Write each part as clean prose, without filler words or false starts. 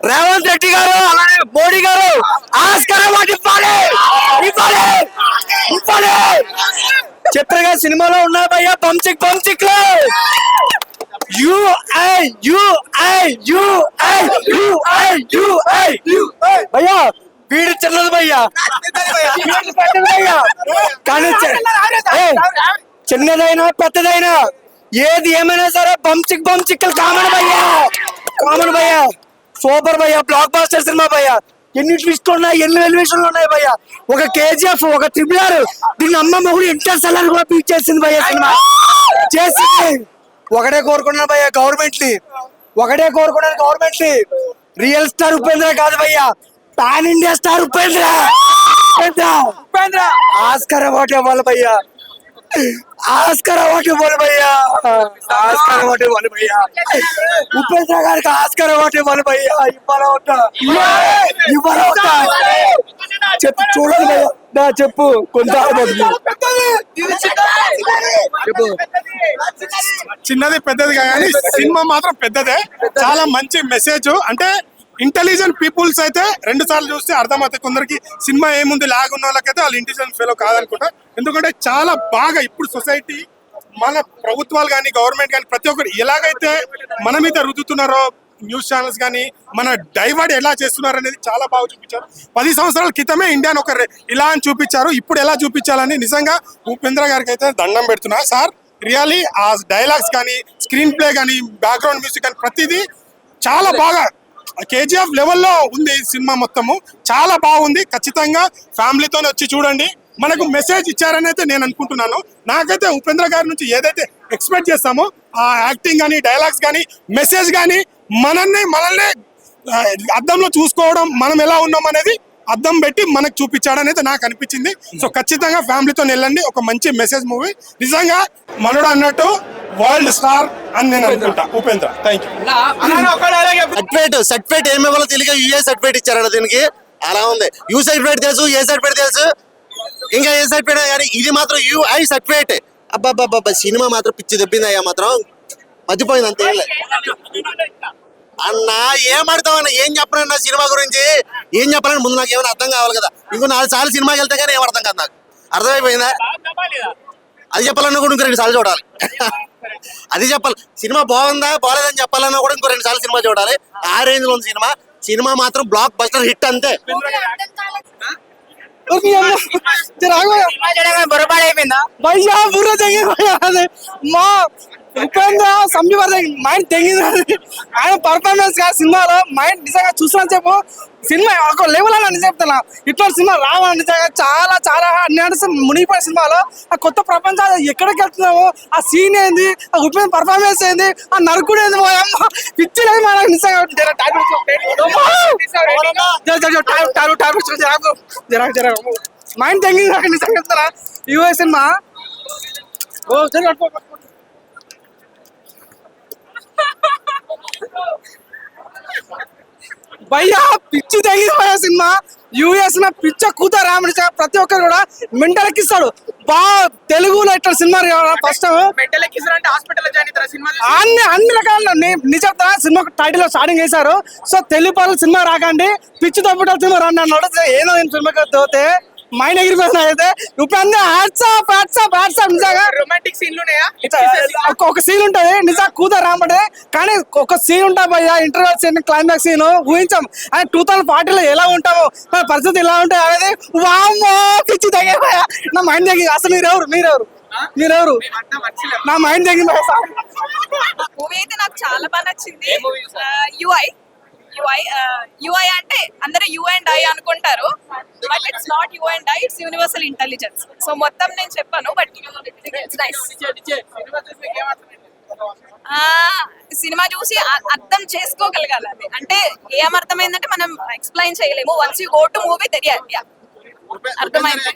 రేవంత్ రెడ్డి గారు అలానే మోడీ గారు ఆస్కార్ అవార్డు ఇవ్వాలి ఇవ్వాలి ఇవ్వాలి. చిత్రగా సినిమాలో ఉన్నాయి భయ్యా పంచిక్ పంచిక్లు భయ్యా వీడు చిన్నది భయ్యా భయ్యా కానీ చిన్నదైనా పెద్దదైనా ఏది ఏమైనా సరే బంచిక్ బంచిక్లు కామన్ భయ్యా కామన్ భయ్యా. సూపర్ భయ్యా బ్లాక్ బాస్టర్ సినిమా భయ్యా. ఎన్ని ట్విస్ట్లు ఉన్నాయి ఎన్ని ఎలివేషన్లు ఉన్నాయి భయ్యా. ఒక కేజీఎఫ్ ఒక RRR దీన్ని అమ్మ మొగుడు ఇంటర్ కూడా బీట్ చేసింది భయ్యా. సినిమా చేసింది. ఒకటే కోరుకున్నాను భయ్యా గవర్నమెంట్ ని ఒకటే కోరుకున్నాను గవర్నమెంట్ ని రియల్ స్టార్ ఉపేంద్ర కాదు భయ్యా pan India star Upendra Upendra Oscar award ఇవ్వాలి భయ్యా ఆస్కార్ అవార్డు ఇవ్వాలి భయ్యా ఆస్కార్ అవార్డు ఇవ్వాలి భయ్యా ఉపేంద్ర గారికి ఆస్కార్ అవార్డు ఇవ్వాలి భయ్యా ఇవ్వాలా ఉంటా ఇవ్వాలా ఉంటా చెప్పు చూడండి భయ్యా నా చెప్పు కొంత చెప్పు. చిన్నది పెద్దది కానీ సినిమా మాత్రం పెద్దదే. చాలా మంచి మెసేజ్. అంటే ఇంటెలిజెంట్ పీపుల్స్ అయితే 2 సార్లు చూస్తే అర్థమవుతాయి. కొందరికి సినిమా ఏముంది లాగ్ ఉన్న వాళ్ళకైతే వాళ్ళు ఇంటెలిజెంట్ ఫెలో కాదనుకుంటా. ఎందుకంటే చాలా బాగా ఇప్పుడు సొసైటీ మన ప్రభుత్వాలు కానీ గవర్నమెంట్ కానీ ప్రతి ఒక్కరు ఎలాగైతే మన మీద రుద్దుతున్నారో న్యూస్ ఛానల్స్ కానీ మన డైవర్ట్ ఎలా చేస్తున్నారు అనేది చాలా బాగా చూపించారు. 10 సంవత్సరాల క్రితమే ఇండియాను ఒక ఇలా అని చూపించారు. ఇప్పుడు ఎలా చూపించాలని నిజంగా ఉపేంద్ర గారికి అయితే దండం పెడుతున్నా సార్. రియల్లీ ఆ డైలాగ్స్ కానీ స్క్రీన్ ప్లే కానీ బ్యాక్గ్రౌండ్ మ్యూజిక్ కానీ ప్రతిదీ చాలా బాగా KGF లెవెల్లో ఉంది. సినిమా మొత్తము చాలా బాగుంది. ఖచ్చితంగా ఫ్యామిలీతో వచ్చి చూడండి. మనకు మెసేజ్ ఇచ్చారని అయితే నేను అనుకుంటున్నాను. నాకైతే ఉపేంద్ర గారి నుంచి ఏదైతే ఎక్స్పెక్ట్ చేస్తామో ఆ యాక్టింగ్ కానీ డైలాగ్స్ కానీ మెసేజ్ కానీ మనల్ని అద్దంలో చూసుకోవడం మనం ఎలా ఉన్నాం అనేది అద్దం పెట్టి మనకు చూపించాడనేది నాకు అనిపించింది. సో ఖచ్చితంగా ఫ్యామిలీతో వెళ్ళండి. ఒక మంచి మెసేజ్ మూవీ. నిజంగా మనోడు అన్నట్టు వరల్డ్ స్టార్ అని నేను అనుకుంటా ఉపేంద్ర. Thank you. సర్టిఫికేట్ ఏమి ఇవ్వాలో తెలియక యూఏ సర్టిఫికేట్ ఇచ్చారట దీనికి. అలా ఉంది. యూ సర్టిఫికేట్ తెలుసు, ఏ సర్టిఫికేట్ తెలుసు, ఇంకా ఏ సర్టిఫికేట్ కానీ ఇది మాత్రం UI సర్టిఫికేట్. అబ్బాబ్బా సినిమా మాత్రం పిచ్చి దెబ్బింది అయ్యా. మాత్రం మర్చిపోయింది అంతే. అన్నా ఏమడతావన్నా ఏం చెప్పనన్నా సినిమా గురించి ఏం చెప్పాలని ముందు నాకు ఏమైనా అర్థం కావాలి కదా. ఇంకో 4 సార్లు సినిమాకి వెళ్తే కానీ ఏం అర్థం కాదు నాకు. అర్థమైపోయిందా? అది చెప్పాలన్నా కూడా ఇంకో 2 సార్లు చూడాలి. అది చెప్పాలి. సినిమా బాగుందా బాగాలేదని చెప్పాలన్నా కూడా ఇంకో 2 సార్లు సినిమా చూడాలి. ఆ రేంజ్ లో ఉంది సినిమా. సినిమా మాత్రం బ్లాక్ బస్టర్ హిట్ అంతే. బొరపాడైపోయిందా భయ్యా బుర్ర తెగింది మా ఉపేంద్ర సంజీవర్ధన్ మైండ్ తెగింది. ఆయన పర్ఫార్మెన్స్ గా సినిమాలో మైండ్ నిజంగా చూసినా చెప్పు సినిమా ఒక లెవెల్ అని చెప్తున్నా. ఇట్లాంటి సినిమా రావాలి నిజంగా. చాలా చాలా మునిగిపోయిన సినిమాలో ఆ కొత్త ప్రపంచాలు ఎక్కడికి వెళ్తున్నాము, ఆ సీన్ ఏంది, ఆ ఉపేంద్ర పర్ఫార్మెన్స్ ఏంది, ఆ నరుకుడు ఏంది, మా అమ్మ పిచ్చి లేదు మనకు నిజంగా. మైండ్ తెగింది నాకు నిజంగా చెప్తారా. యూఏ సినిమా భయ్యా పిచ్చి తెగిపోయా సినిమా. యూఎస్ పిచ్చ కూతారా ప్రతి ఒక్కరు కూడా మెంటల్ ఎక్కిస్తాడు. బాగా తెలుగులో ఇట్లా సినిమా ఫస్ట్ అన్ని రకాల నిజంగా సినిమా టైటిల్ లో స్టార్టింగ్ చేశారు. సో తెలుగు పనులు సినిమా రాకండి, పిచ్చి తప్పుట సినిమా రండి అన్నాడు. ఏదో సినిమాకి తోతే మైండ్ ఎగిరిపోయినా అయితే ఉపేంద్ర నిజంగా రొమాంటిక్ సీన్లు ఉన్నాయా? ఒక సీన్ ఉంటది నిజంగా కూతురు రామంటే, కానీ ఒక సీన్ ఉంటా భయ్యా ఇంటర్వెల్ సీన్ క్లైమాక్స్ సీన్ ఊహించాం. అది 2040లో ఎలా ఉంటామో మన పరిస్థితి ఎలా ఉంటాయి అనేది వామ్మో పిచ్చి తగ్గిపోయా. నా మైండ్ తగ్గి అసలు మీరెవరు నా మైండ్ తగ్గింది. మూవీ అయితే నాకు చాలా బాగా నచ్చింది. యుఐ అంటే అందరూ యు అండ్ ఐ అనుకుంటారు, but it's not you and I, it's universal intelligence. So మొత్తం నేను చెప్పాను, బట్ ఇట్స్ నైస్. సినిమా చూసి అర్థం చేసుకోగలగాలి. అది అంటే ఏమర్థమైందంటే మనం ఎక్స్ప్లెయిన్ చేయలేము. Once you go to movie తెలియాలి. అర్థమైంది.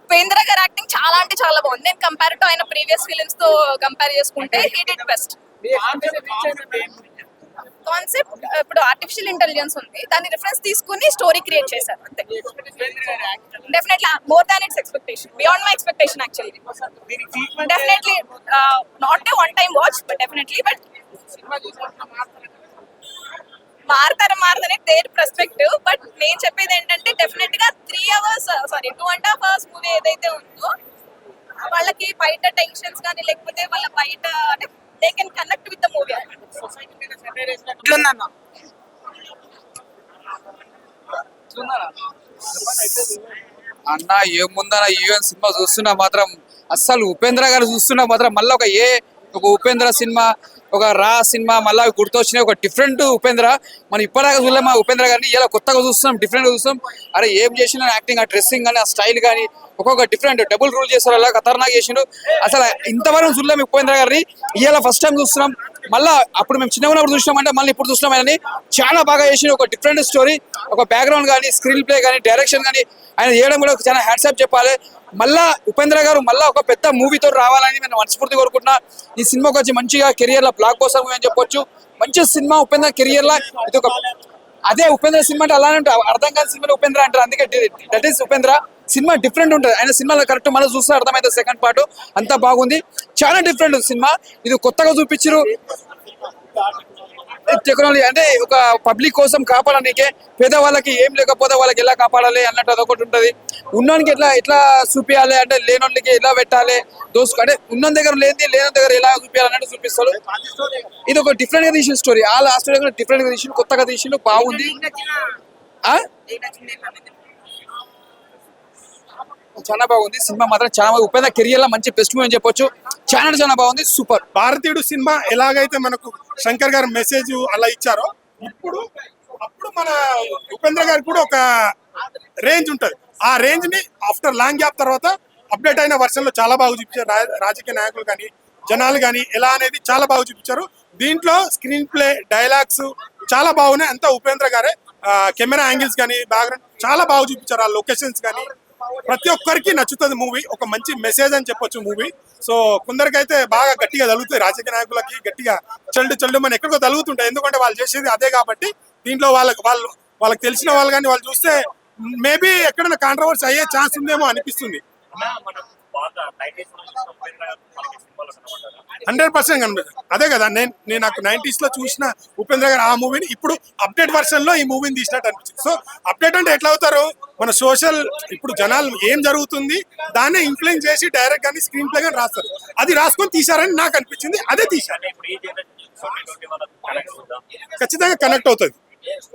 ఉపేంద్ర గారి యాక్టింగ్ చాలా అంటే చాలా బాగుంది. నేను కంపేర్ టు ఆయన ప్రీవియస్ ఫిలిమ్స్ తో కంపేర్ చేసుకుంటే హీ డిడ్ బెస్ట్. కాన్సెప్ట్ ఇప్పుడు ఆర్టిఫిషియల్ ఇంటెలిజెన్స్ ఉంది, దాన్ని రిఫరెన్స్ తీసుకుని స్టోరీ క్రియేట్ చేశారు అంతే. Definitely more than it's expectation, beyond my expectation actually. Definitely not a one time watch, but definitely. But మారుతారని దేర్ పర్స్పెక్టివ్. బట్ నేను చెప్పేది ఏంటంటే డెఫినెట్ గా 3 hours సారీ 2.5 hours మూవీ ఏదైతే ఉందో వాళ్ళకి బయట టెన్షన్స్ కానీ లేకపోతే వాళ్ళ బయట అంటే they can connect with the movie. అన్న ఏముందన్న ఈవెన్ సినిమా చూస్తున్నా మాత్రం అస్సలు ఉపేంద్ర గారు చూస్తున్నా మాత్రం మళ్ళీ ఒక ఉపేంద్ర సినిమా, ఒక రా సినిమా మళ్ళీ గుర్తొచ్చినాయి. ఒక డిఫరెంట్ ఉపేంద్ర, మనం ఇప్పటిదాకా చూడలేము ఆ ఉపేంద్ర గారిని, ఇలా కొత్తగా చూస్తున్నాం, డిఫరెంట్ గా చూస్తాం. అరే ఏం చేసిన యాక్టింగ్, ఆ డ్రెస్సింగ్ కానీ, ఆ స్టైల్ కానీ ఒక్కొక్క డిఫరెంట్ డబుల్ రూల్ చేస్తారు, అలా ఖతర్నాక్ చేసిండు. అసలు ఇంతవరకు చూడలేము ఉపేంద్ర గారిని, ఇలా ఫస్ట్ టైం చూస్తున్నాం. మళ్ళీ అప్పుడు మేము చిన్నగా ఉన్నప్పుడు చూసినామంటే మళ్ళీ ఇప్పుడు చూస్తున్నాం. ఆయన చాలా బాగా చేసిండు, ఒక డిఫరెంట్ స్టోరీ, ఒక బ్యాక్గ్రౌండ్ కానీ, స్క్రీన్ ప్లే కానీ, డైరెక్షన్ కానీ ఆయన చేయడం కూడా చాలా హ్యాట్సాప్ చెప్పాలి. మళ్ళా ఉపేంద్ర గారు మళ్ళీ ఒక పెద్ద మూవీతో రావాలని నేను మనస్ఫూర్తి కోరుకుంటున్నా. ఈ సినిమాకి వచ్చి మంచిగా కెరియర్ లో బ్లాక్ బస్టర్ మూవీ అని చెప్పొచ్చు. మంచి సినిమా ఉపేంద్ర కెరియర్ లో ఇది ఒక అదే ఉపేంద్ర సినిమా అంటే అలానే ఉంటుంది, అర్థం కాని సినిమా ఉపేంద్ర అంటారు, అందుకే that is Upendra. Cinema different ఉంటుంది, ఆయన సినిమాలో కరెక్ట్ మనం చూస్తే అర్థమైతే సెకండ్ పార్ట్ అంతా బాగుంది, చాలా డిఫరెంట్ సినిమా. ఇది కొత్తగా చూపించారు టెక్నాలజీ, అంటే ఒక పబ్లిక్ కోసం కాపాడడానికే, పేదవాళ్ళకి ఏం లేకపోతే వాళ్ళకి ఎలా కాపాడాలి అన్నట్టు అదొకటి ఉంటుంది. ఉన్నానికి ఎట్లా చూపించాలి అంటే లేనోళ్ళకి ఎలా పెట్టాలి, అంటే ఉన్న దగ్గర లేని దగ్గర ఎలా చూపించాలి అన్నట్టు చూపిస్తారు. ఇది ఒక డిఫరెంట్ గా తీసిన స్టోరీ, ఆ స్టోరీ డిఫరెంట్ గా తీసిన, కొత్తగా తీసిన, బాగుంది. చాలా బాగుంది సినిమా మాత్రం, చాలా ఉపేంద్ర కెరియర్ లో మంచి బెస్ట్ మూవీ అని చెప్పొచ్చు. చాలా బాగుంది, సూపర్. భారతీయుడు సినిమా ఎలాగైతే మనకు శంకర్ గారు మెసేజ్ అలా ఇచ్చారో, అప్పుడు మన ఉపేంద్ర గారికి కూడా ఒక రేంజ్ ఉంటది. ఆ రేంజ్ ని ఆఫ్టర్ లాంగ్ గ్యాప్ తర్వాత అప్డేట్ అయిన వర్షన్ లో చాలా బాగా చూపించారు. రాజకీయ నాయకులు కానీ, జనాలు కానీ ఎలా అనేది చాలా బాగా చూపించారు. దీంట్లో స్క్రీన్ ప్లే, డైలాగ్స్ చాలా బాగున్నాయి. అంతా ఉపేంద్ర గారే. కెమెరా యాంగిల్స్ కానీ, బ్యాక్గ్రౌండ్ చాలా బాగా చూపించారు. ఆ లొకేషన్స్ కానీ ప్రతి ఒక్కరికి నచ్చుతుంది మూవీ. ఒక మంచి మెసేజ్ అని చెప్పొచ్చు మూవీ. సో కొందరికైతే బాగా గట్టిగా తగులుతాయి, రాజకీయ నాయకులకి గట్టిగా చెల్లు మన ఎక్కడికో తగులుతుంటాయి, ఎందుకంటే వాళ్ళు చేసేది అదే కాబట్టి. దీంట్లో వాళ్ళకి తెలిసిన వాళ్ళు కానీ వాళ్ళు చూస్తే మేబీ ఎక్కడైనా కాంట్రవర్సీ అయ్యే ఛాన్స్ ఉందేమో అనిపిస్తుంది. 100% కనిపిస్తుంది. అదే కదా నేను నాకు 90s లో చూసిన ఉపేంద్ర గారు ఆ మూవీని ఇప్పుడు అప్డేట్ వర్షన్ లో ఈ మూవీని తీసినట్టు అనిపించింది. సో అప్డేట్ అంటే ఎట్లా అవుతారు, మన సోషల్ ఇప్పుడు జనాలు ఏం జరుగుతుంది దాన్నే ఇన్ఫ్లుయెన్స్ చేసి డైరెక్ట్ గానీ స్క్రీన్ ప్లే గానీ రాస్తారు. అది రాసుకొని తీశారని నాకు అనిపించింది, అదే తీశారు. ఖచ్చితంగా కనెక్ట్ అవుతుంది,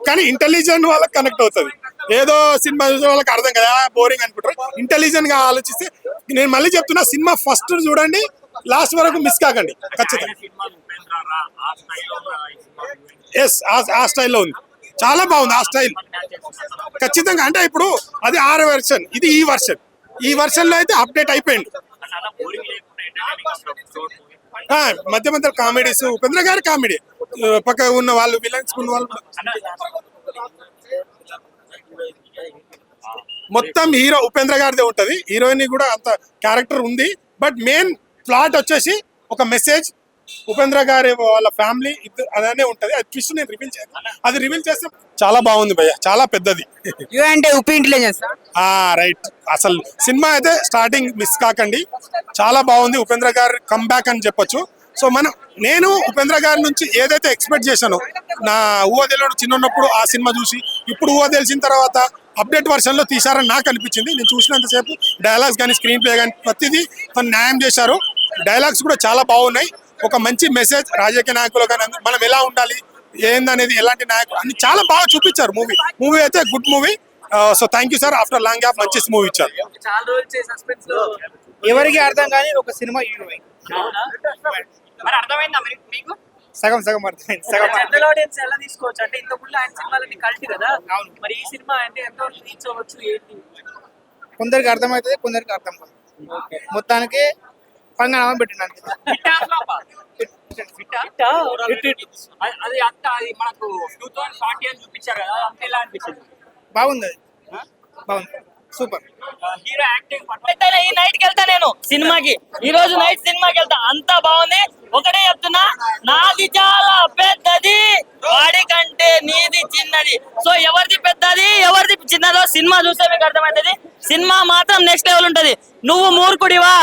కానీ ఇంటెలిజెంట్ వాళ్ళకి కనెక్ట్ అవుతుంది. ఏదో సినిమా చూసే వాళ్ళకి అర్థం కదా, బోరింగ్ అనుకుంటారు. ఇంటెలిజెంట్ గా ఆలోచిస్తే, నేను మళ్ళీ చెప్తున్నా, సినిమా ఫస్ట్ చూడండి, లాస్ట్ వరకు మిస్ కాకండి ఖచ్చితంగా. ఎస్, ఆ స్టైల్లో ఉంది, చాలా బాగుంది ఆ స్టైల్ ఖచ్చితంగా. అంటే ఇప్పుడు అది ఆర్ వెర్షన్, ఇది ఈ వర్షన్ లో అయితే అప్డేట్ అయిపోయింది. మధ్య కామెడీస్, ఉపేంద్ర గారి కామెడీ, పక్క ఉన్న వాళ్ళు విలన్స్ ఉన్న వాళ్ళు మొత్తం హీరో ఉపేంద్ర గారిదే ఉంటది. హీరోయిన్ కూడా అంత క్యారెక్టర్ ఉంది, బట్ మెయిన్ ప్లాట్ వచ్చేసి ఒక మెసేజ్. ఉపేంద్ర గారి వాళ్ళ ఫ్యామిలీ అదనే ఉంటది. అది ట్విస్ట్ నేను రివీల్ చేయాలి, అది రివీల్ చేస్తే చాలా బాగుంది భయ్య, చాలా పెద్దది. అంటే ఉపి ఇంటెలిజెన్స్ రైట్. అసలు సినిమా అయితే స్టార్టింగ్ మిస్ కాకండి, చాలా బాగుంది. ఉపేంద్ర గారి కంబ్యాక్ అని చెప్పొచ్చు. సో నేను ఉపేంద్ర గారి నుంచి ఏదైతే ఎక్స్పెక్ట్ చేశానో, నా ఊహ తెలియడం చిన్నప్పుడు ఆ సినిమా చూసి, ఇప్పుడు ఊహ తెలిసిన తర్వాత అప్డేట్ వర్షన్ లో తీశారని నాకు అనిపించింది. నేను చూసినంతసేపు డైలాగ్స్ కానీ, స్క్రీన్ ప్లే కానీ ప్రతిదీ తను న్యాయం చేశారు. డైలాగ్స్ కూడా చాలా బాగున్నాయి. ఒక మంచి మెసేజ్ రాజకీయ నాయకులు కానీ మనం ఎలా ఉండాలి ఏందనేది, ఎలాంటి నాయకులు అన్ని చాలా బాగా చూపించారు. మూవీ అయితే good movie. So thank you sir, after long gap మంచి మూవీ ఇచ్చారు. ఎవరికి అర్థం కానీ ఒక సినిమా అర్థమైందా మీకు? సగం అర్థమైంది. జనరల్ ఆడియన్స్ ఎలా తీసుకోవచ్చు అంటే, ఇంత ముందు ఆయన సినిమాలన్నీ కల్ట్ కదా, మరి ఈ సినిమా అంటే ఎంతవరకు రీచ్ అవ్వచ్చు ఏంటి? కొందరికి అర్థమవుతుంది, కొందరికి అర్థం కాదు. మొత్తానికి పంగనామా పెట్టినాను. అది అంత అది మనకు 2040 అని చూపించారు కదా, అంత ఎలా అనిపించింది? బాగుంది, బాగుంది, సూపర్. హీరో యాక్టింగ్ ఈ నైట్ కి వెళ్తా, నేను సినిమాకి ఈ రోజు నైట్ సినిమాకి వెళ్తా, అంతా బాగుంది. ఒకటే చెప్తున్నా, నాది చాలా పెద్దది, వాడి కంటే నీది చిన్నది. సో ఎవరిది పెద్దది ఎవరిది చిన్నదో సినిమా చూస్తే మీకు అర్థమవుతుంది. సినిమా మాత్రం నెక్స్ట్ లెవెల్ ఉంటది. నువ్వు మూర్ఖుడివా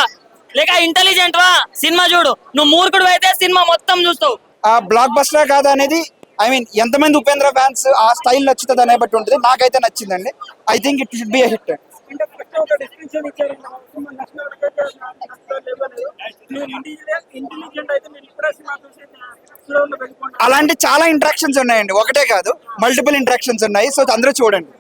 లేక ఇంటెలిజెంట్ వా, సినిమా చూడు. నువ్వు మూర్ఖుడు అయితే సినిమా మొత్తం చూస్తావు. ఆ బ్లాక్ బస్టర్ కాదా అనేది ఐ మీన్ ఎంతమంది ఉపేంద్ర ఫ్యాన్స్ ఆ స్టైల్ నచ్చుతుంది అనే బట్టి ఉంటుంది. నాకైతే నచ్చిందండి. I think it should be a hit. అంటే ఫస్ట్ ఒక డిస్క్రిప్షన్ ఇచ్చారు సినిమా నచ్చినోడికైతే ఇంటెలిజెంట్ అయితే మీరు ఇప్పుడే సినిమా చూసి వెళ్ళిపోండి. అలాంటి చాలా ఇంట్రాక్షన్స్ ఉన్నాయండి, ఒకటే కాదు మల్టిపుల్ ఇంట్రాక్షన్స్ ఉన్నాయి. సో అందరూ చూడండి.